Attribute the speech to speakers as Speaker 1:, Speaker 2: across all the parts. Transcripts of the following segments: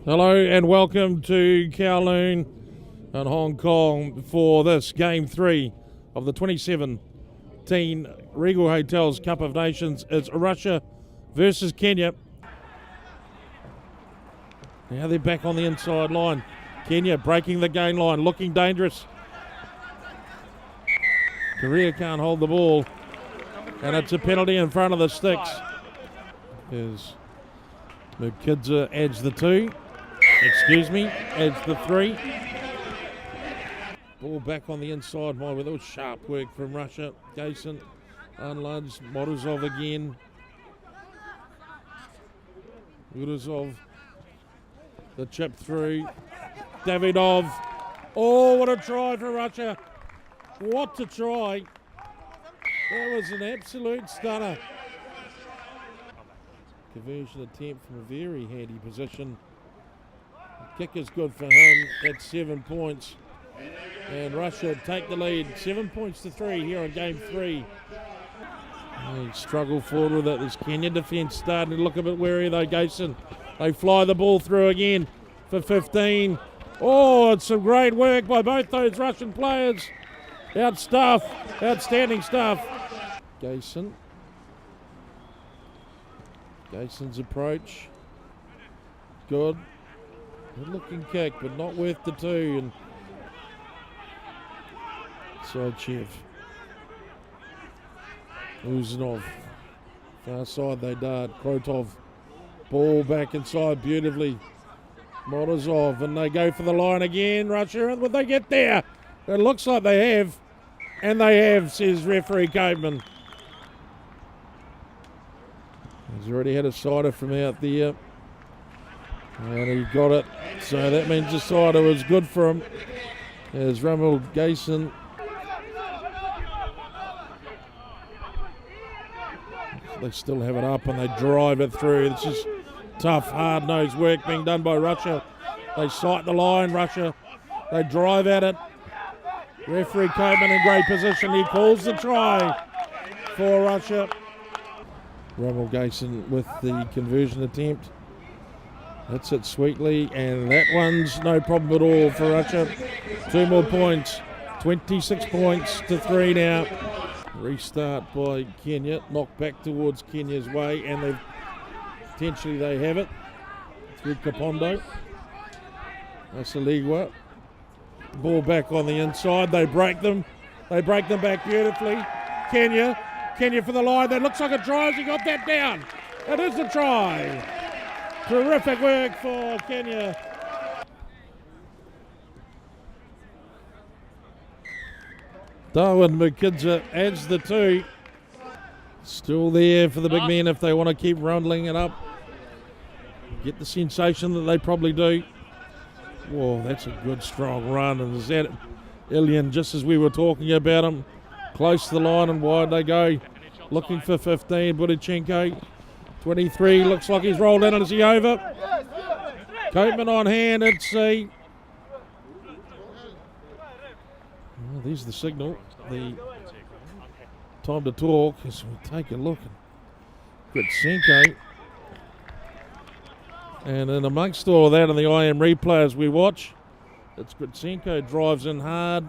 Speaker 1: Hello and welcome to Kowloon and Hong Kong for this Game 3 of the 2017 Regal Hotels Cup of Nations. It's Russia versus Kenya. Now they're back on the inside line. Kenya breaking the gain line, looking dangerous. Korea can't hold the ball, and it's a penalty in front of the sticks. As Mukidza adds the 2. Adds the 3. Ball back on the inside, with a little sharp work from Russia. Gason unloads, Morozov again. Morozov, the chip through. Davidov. Oh, what a try for Russia. What a try. That was an absolute stunner. Conversion attempt from a very handy position. Kick is good for him at 7 points. And Russia take the lead, 7 points to 3 here in Game 3. They struggle forward with it. This Kenya defence starting to look a bit wary though, Gason. They fly the ball through again for 15. Oh, it's some great work by both those Russian players. Outstanding stuff. Gason's approach. Good looking kick, but not worth the 2. And Sochev. Uzanov. Far side they dart. Krotov. Ball back inside beautifully. Morozov, and they go for the line again. Russia, would they get there? It looks like they have. And they have, says referee Copeman. He's already had a sider from out there. And he got it. So that means the sider was good for him. As Ramel Gason. They still have it up and they drive it through. This is tough, hard-nosed work being done by Russia. They sight the line, Russia. They drive at it. Referee Copeman in great position. He calls the try for Russia. Ramel Gason with the conversion attempt. Hits it sweetly, and that one's no problem at all for Russia. 2 more points. 26 points to 3 now. Restart by Kenya. Knocked back towards Kenya's way, and potentially they have it. Through Kapondo. Asaligwa. Ball back on the inside. They break them. They break them back beautifully. Kenya for the line. That looks like a try as he got that down. It is a try. Terrific work for Kenya. Darwin Mukidza adds the 2. Still there for the big men if they want to keep rundling it up. Get the sensation that they probably do. Whoa, that's a good strong run. And is that Ilian, just as we were talking about him, close to the line and wide they go. Looking for 15, Budichenko. 23, looks like he's rolled in, and is he over? Copeman on hand at sea. Well, there's the signal. The time to talk as we take a look at Gritsenko. And in amongst all that in the IM replay as we watch, it's Gritsenko drives in hard.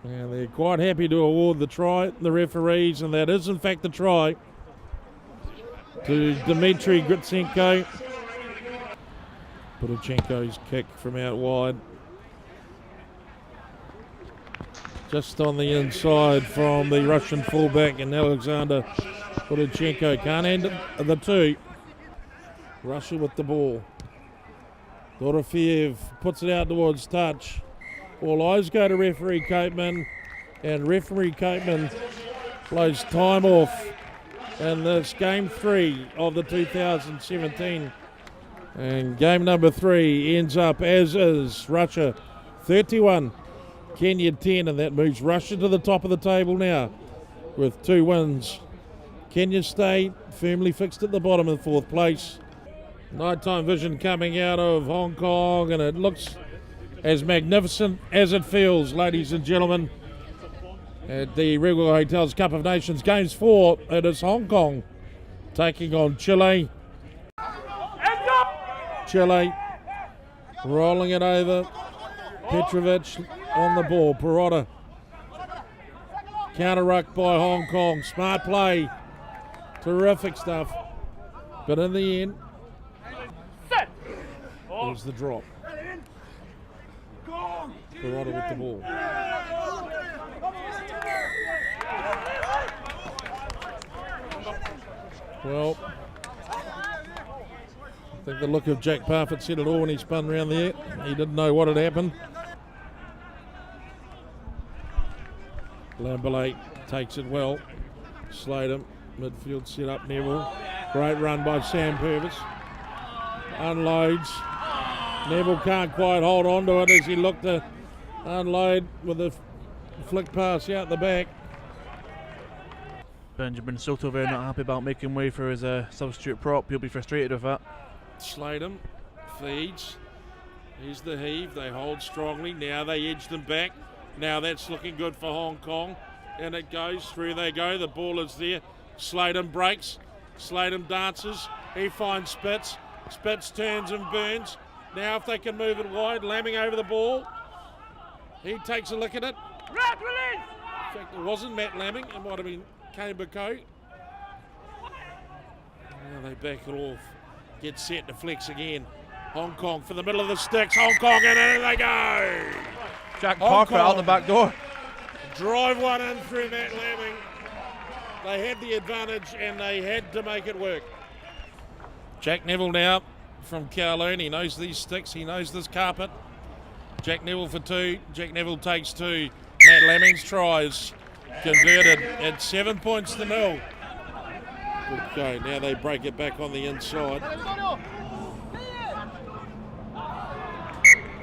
Speaker 1: And they're quite happy to award the try, the referees, and that is in fact the try to Dmitry Gritsenko. Budichenko's kick from out wide. Just on the inside from the Russian fullback, and Alexander Budichenko can't end the 2. Russia with the ball. Dorofeev puts it out towards touch. All eyes go to referee Copeman, and referee Copeman blows time off in this Game 3 of the 2017. And game number 3 ends up as is. Russia 31, Kenya 10, and that moves Russia to the top of the table now with 2 wins. Kenya stay firmly fixed at the bottom in 4th place. Nighttime vision coming out of Hong Kong, and it looks as magnificent as it feels, ladies and gentlemen. At the Regal Hotels Cup of Nations Games 4, it is Hong Kong taking on Chile. Chile. Rolling it over. Petrovic on the ball. Perrotta. Counter-ruck by Hong Kong. Smart play. Terrific stuff. But in the end, there's the drop. Perrotta with the ball. Well, I think the look of Jack Parfitt said it all when he spun around there. He didn't know what had happened. Lamberley takes it well. Slater, midfield set up Neville. Great run by Sam Purvis. Unloads. Neville can't quite hold on to it as he looked to unload with a flick pass out the back.
Speaker 2: Benjamin Soto very not happy about making way for his substitute prop. He'll be frustrated with that.
Speaker 1: Slater feeds. Here's the heave. They hold strongly. Now they edge them back. Now that's looking good for Hong Kong. And it goes. Through they go. The ball is there. Slater breaks. Slater dances. He finds Spitz. Spitz turns and burns. Now if they can move it wide. Lambing over the ball. He takes a look at it. In fact, it wasn't Matt Lambing. It might have been Kane Bako. Now they back it off. Get set to flex again. Hong Kong for the middle of the sticks. Hong Kong, and in they go.
Speaker 2: Jack Parker out the back door.
Speaker 1: Drive one in through Matt Lambing. They had the advantage and they had to make it work. Jack Neville now from Kowloon. He knows these sticks. He knows this carpet. Jack Neville for two. Jack Neville takes two. Matt Lambing's tries. Converted at 7 points to 0. Okay, now they break it back on the inside.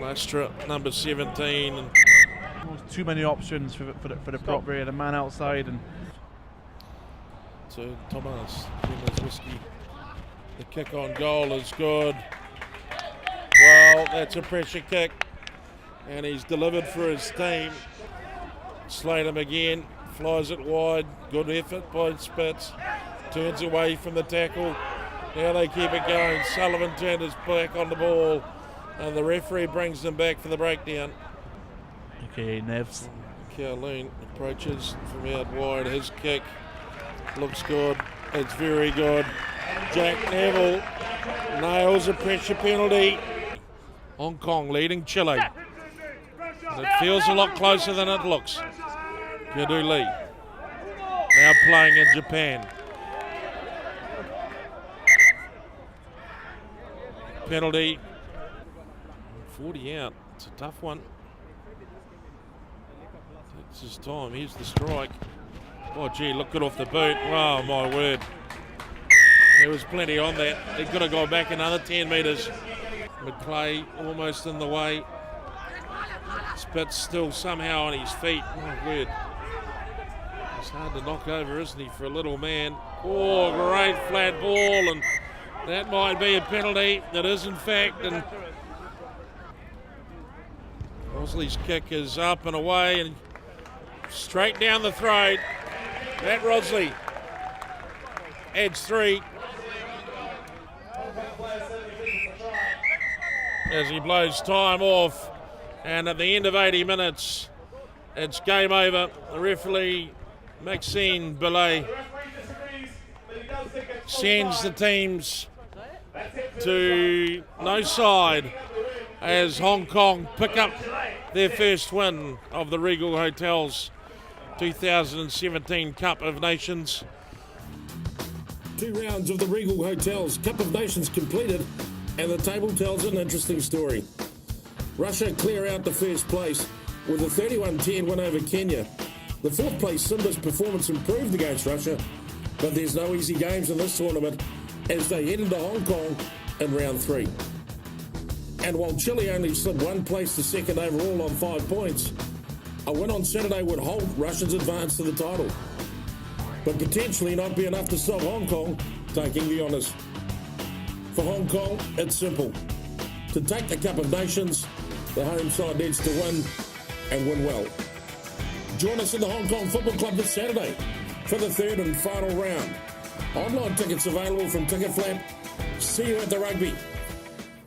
Speaker 1: Lastra, number 17. And
Speaker 2: too many options for the prop area. The man outside and
Speaker 1: to Thomas Whiskey. The kick on goal is good. Well, that's a pressure kick. And he's delivered for his team. Slate him again. Flies it wide. Good effort by Spitz. Turns away from the tackle. Now they keep it going. Sullivan turned his back on the ball. And the referee brings them back for the breakdown.
Speaker 2: Okay, Nevs.
Speaker 1: Kowloon approaches from out wide. His kick looks good. It's very good. Jack Neville nails a pressure penalty. Hong Kong leading Chile. And it feels a lot closer than it looks. Gadu Lee now playing in Japan. Penalty. 40 out. It's a tough one. Takes his time. Here's the strike. Oh, gee, look good off the boot. Oh, my word. There was plenty on that. He could have gone back another 10 metres. McClay almost in the way. Spitz still somehow on his feet. Oh, weird. It's hard to knock over, isn't he, for a little man? Oh, great flat ball, and that might be a penalty. It is, in fact, and Rosley's kick is up and away and straight down the throat. Matt Rosley adds 3. As he blows time off, and at the end of 80 minutes, it's game over. The referee, Maxine Belay, sends the teams to no side as Hong Kong pick up their first win of the Regal Hotels 2017 Cup of Nations. 2 rounds of the Regal Hotels Cup of Nations completed, and the table tells an interesting story. Russia clear out to first place with a 31-10 win over Kenya. The 4th place Simba's performance improved against Russia, but there's no easy games in this tournament as they head into Hong Kong in round 3. And while Chile only slid 1 place to second overall on 5 points, a win on Saturday would halt Russia's advance to the title, but potentially not be enough to stop Hong Kong taking the honours. For Hong Kong, it's simple. To take the Cup of Nations, the home side needs to win, and win well. Join us in the Hong Kong Football Club this Saturday for the 3rd and final round. Online tickets available from Ticket Flap. See you at the rugby.